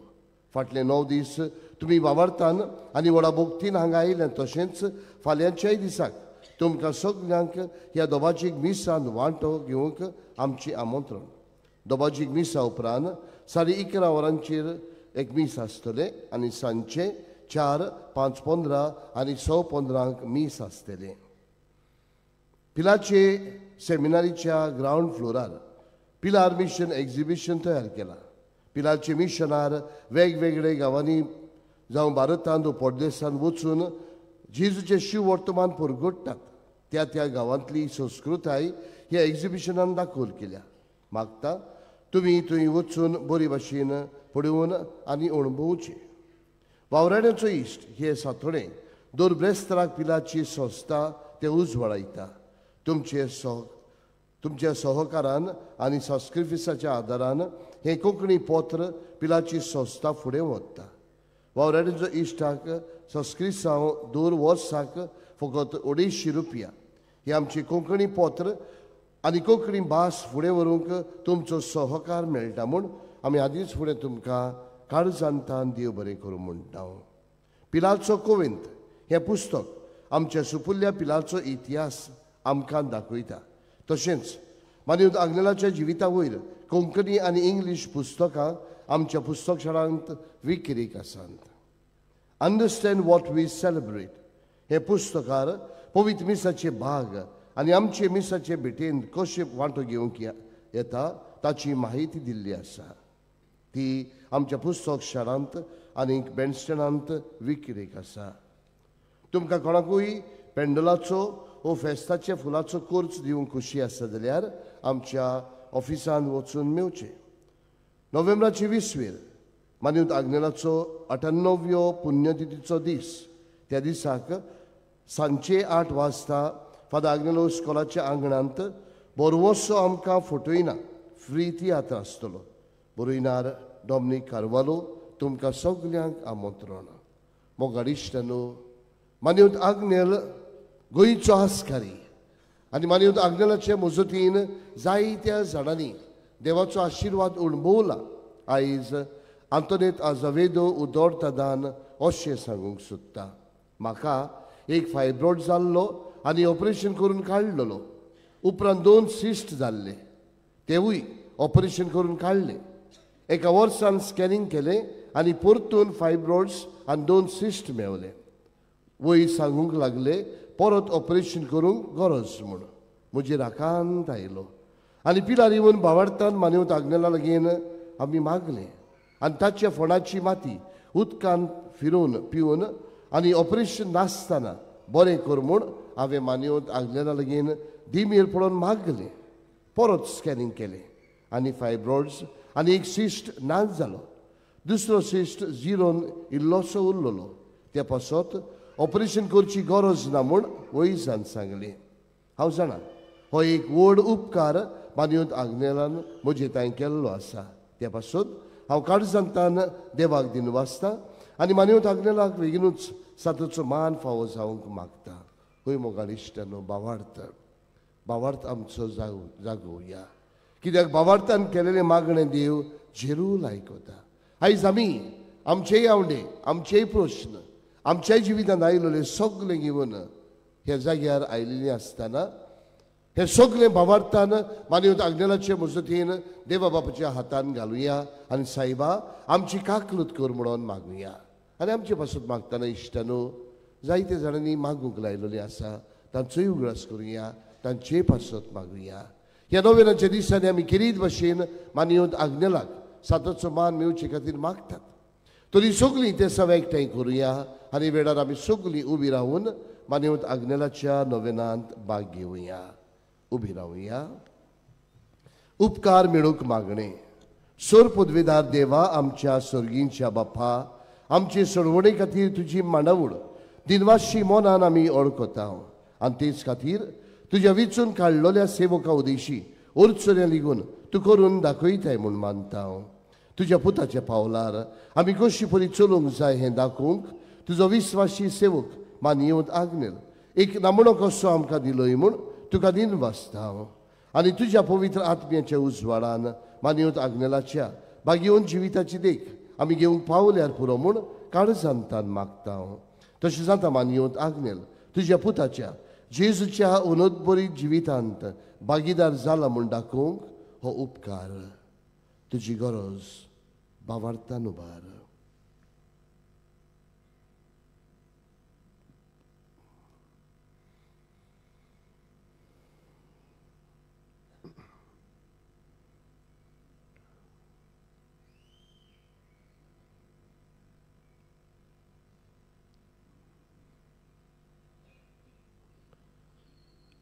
S11: फाटले 9 दीस तुमी वावरतान आनी व्हडा भोगतीन हांगा आयले तशेंच फाल्यांच्याय दिसाक तुमकां सगल्यांक ह्या दोबाजीक मिसान वांटो घेवंक आमचें आमंत्रण दोबाजीक मिसा उपरांत 11:30 वरांचेर एक मीस आसतलें आनी सांजचे 4, 5:15 आनी 6:15 मीस आसतलें पिलाचे सेमिनारीच्या ग्रावंड फ्लोरार पिलार मिशन एक्झिबिशन तयार केला पिलाचे मिशनार वेगवेगळे गांवांनी जावं भारतांत वा परदेसांत वचून जेजूचे शिव वर्तमान परगडटात त्या त्या गांवांतली संस्कृताय ह्या एक्झिबिशनान दाखोवन केल्या मागता तुमी थंय वचून बरे भाशेन पळोवन आनी अणभवचें वावराड्याचो इश्ट हे सातोडें दर ब्रेस्ताराक पिलाची संस्था ते उजवाडायता तुमच्या सहकारान आनी सबस्क्रिप्शनाच्या आदारान हे कोंकणी पत्र पिलाची संस्था फुडें व्हरता वावराड्याचो इश्टाक सबस्क्रिप्शन दर वर्साक फकत 250 रुपया हे आमचे कोंकणी पत्र आनी कोंकणी भास फुडें व्हरूंक तुमचो सहकार मेळटा म्हूण आमी आदींच फुडें तुमकां काळजांतान देव बरें करूं म्हणटा पिलाचो कोविंत हें पुस्तक आमच्या सुपुल्ल्या पिलाचो इतिहास आमकां दाखयता तशेंच मानव आग्नेलाच्या जिविता वयर कोंकणी आनी इंग्लीश पुस्तकां आमच्या पुस्तकशाळांत विक्रीक आसात. अंडरस्टँड वॉट वी सेलिब्रेट हे पुस्तकार पवित्र मिसाचे भाग आनी आमचे मिसाचे भेटेन कशे वांटो घेवंक येता ताची माहिती दिल्ली आसा. ती आमच्या पुस्तकशाळांत आनी बँडस्टँडांत विक्रीक आसा. तुमकां कोणाकूय पेंडलाचो वो फेस्ताच्या फुलाचो कोर्स दिवंक खुशी आसा जाल्यार आमच्या ऑफिसान वचून मेवचें. नोव्हेंबराचे 20 मानिवंत आग्नेलाचो 98व्यो पुण्यतिथीचो दीस. त्या दिसाक सांजे 8 वाजता फादर आग्नेलो इस्कॉलाच्या आंगणांत बोरवोसो आमकां फटयना फ्री तियात्र आसतलो. बरोयनार डॉमिनिक कार्वालो तुमकां सगल्यांक आमंत्रण. मोगाडिश्टानो, मानिवंत आग्नेल गोंयचो आस्कारी आनी मानिवंत आग्नेलाचे मजतीन जायत्या जाणांनी देवाचो आशिर्वाद उणभवला. आयज आंतोनेत आझावेदो उदोरता दान अशें सांगूंक सोदता. म्हाका एक फायब्रॉड जाल्लो आनी ऑपरेशन करून काडलेलो. उपरांत 2 सिस्ट जाल्ले, तेवूय ऑपरेशन करून काडले. एका वर्सान स्कॅनिंग केलें आनी परतून फायब्रॉड्स आनी 2 सिस्ट मेवले. वय सांगूंक लागले परत ऑपरेशन करूंक गरज म्हूण. म्हजी राखांत आयलो आनी पिलार येवन भावार्थान मानिवंत आग्नेला लागीं आमी मागलें आनी ताच्या फोंडाची माती उदकान फिरोवन पिवन आनी ऑपरेशन नासतना बरें कर म्हूण हांवें मानिवंत आग्नेला लागीं दिमेर पळोवन मागलें. परत स्कॅनिंग केलें आनी फायब्रॉड्स आनी एक सिस्ट नाच जालो. दुसरो सिस्ट झिरोन इल्लोसो उरलोलो. ते पासत ऑपरेशन करची गरज ना म्हूण वैजान सांगलें. हांव जाणा हो एक व्हड उपकार मानिवंत आग्नेलान म्हजे तांय केल्लो आसा. त्या पासून हांव काळजांतान देवाक दिन वाचतां आनी मानिवंत आग्नेलाक बेगीनूच सातूचो मान फावो जावंक मागता. हय मोगाडिश्टानो, भावार्थ आमचो जागोवया. कित्याक भावार्थान केलेलें मागणें देव झेरूल आयकता. आयज आमी आमचेय आवडे, आमचेय प्रश्न, आमच्याय जिवितांत आयिल्ले सगळे घेवन ह्या जाग्यार आयिल्लीं आसतना हे सगळे भावार्थान मानिवंत आग्नेलाचे मजतीन देवा बापाच्या हातान घालुया आनी सायबा आमची काकलूत कर म्हणून मागुया. आनी आमचे पासून मागतना इश्टानो जायते जाणांनी मागूंक लायलेलीं आसा, तांचोय उगडास करुया, तांचे पासत मागुया. ह्या नोव्हेनाच्या दिसांनी आमी खेरीत भाशेन मानिवंत आग्नेलाक साताचो मान मेवचे खातीर मागतात. तरी सगळीं ते सव एकठांय करुया आनी वेळार आमी सगळीं उबी रावन मानिवंत आग्नेलाच्या नोव्हेनांत भाग घेवया. उबी रावया. उपकार मेळूंक मागणें. सोर पदवेदार देवा, आमच्या सर्गींच्या बापा, आमचे सोडवणे खातीर तुजी मांडावळ दिनवाशी मोनान आमी ओळखता आनी तेच खातीर तुज्या विचून काडलेल्या सेवका उदेशी ओर्चोऱ्या लिगून तूं करून दाखयताय म्हूण मानता. तुज्या पुताच्या पावलार आमी कशी परी चलूंक जाय हें दाखोवंक तुजो विस्वासी सेवक मानिवंत आग्नेल एक नमुनो कसो आमकां दिलोय म्हूण तुका दिन वाचता. आनी तुज्या पवित्र आत्म्याच्या उजवाडान मानिवंत आग्नेलाच्या भाग्यवन जिविताची देख आमी घेवंक पावल्यार पुरो म्हूण काळजांतान मागता. तशें जाता मानिवंत आग्नेल तुज्या पुताच्या जेजूच्या उनोदबरीत जिवितांत भागीदार जाला म्हूण दाखोवंक हो उपकार. तुजी गरज भावार्थान उबार.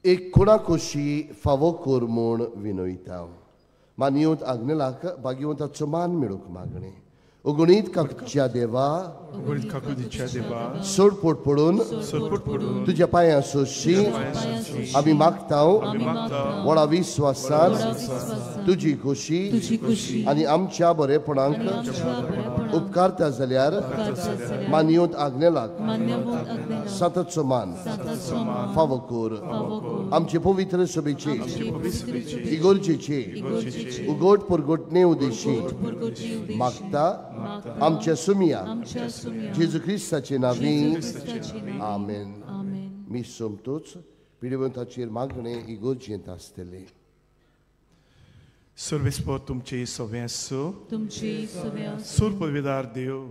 S11: एक खुणाकुशी फावो कर म्हूण विनयता. मानिवंत आग्नेलाक भाग्यवंताचो मान मेळूंक मागणें. उगणीत काकुच्या देवा, सोडपोट पडून तुज्या पांयां सोशी आमी मागता. व्हडा विस्वासान तुजी खोशी आनी आमच्या बरेपणांक उपकारता जाल्यार मानिवंत आग्नेलाक सातचो मान फावो कर. आमचे पवित्र सभेचे इगोर्जेचे उगोट परगोटणे उदेशी मागता आमच्या सुमिया जेजू क्रिस्ताचे नावी. आमेन. मी सोमतोच पिडवंताचेर मागणे इगोर्जेंत आसतले.
S4: सर्वेस्पर तुमचे सगळे आसूं
S9: तुमची सगळ्या
S4: सूर पदवीदार देव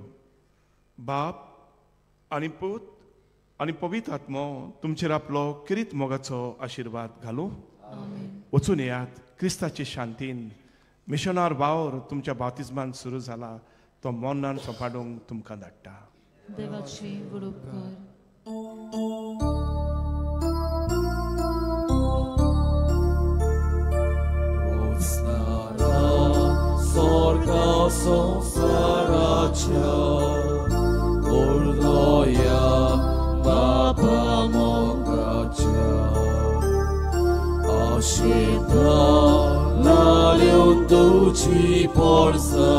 S4: बाप आनी पूत आनी पवित्र आत्मो तुमचेर आपलो किरीत मोगाचो आशिर्वाद घालूं वचून येयात क्रिस्ताचे शांतीन मिशनार वावर तुमच्या बातिजमान सुरू जाला तो मोन्नान सोंपाडूंक तुमकां धाडटा
S9: देवाची वडूप कर
S3: Sorga संसाराच्या उरलोया बाबा मोगाच्या आशेता लाल्यो तुझी पोरसा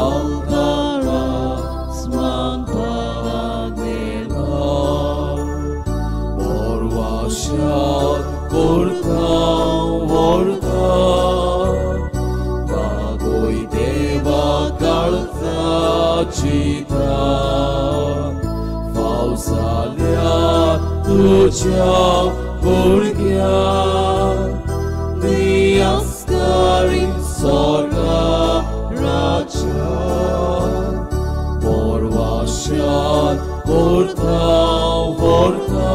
S3: आलतारा स्मान पावानेला बोरवाशात कोरता व्हरता Cita Fausalia tucia burgia Diaskarin sorga raja Borvashat porta vorta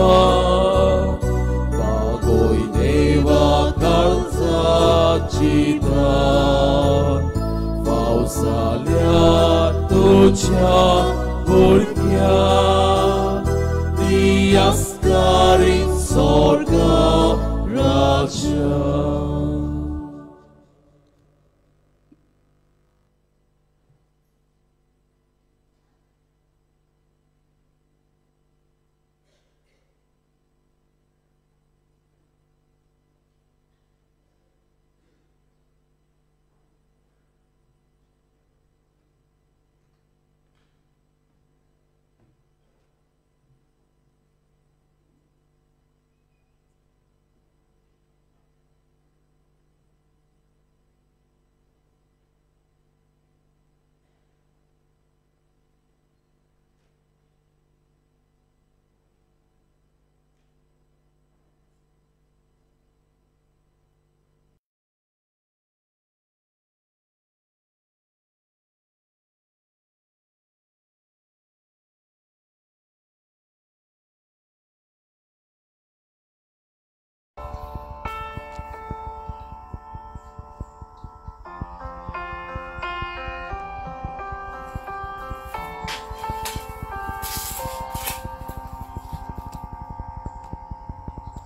S3: Bagoi deva kalza cita Fausalia tucia burgia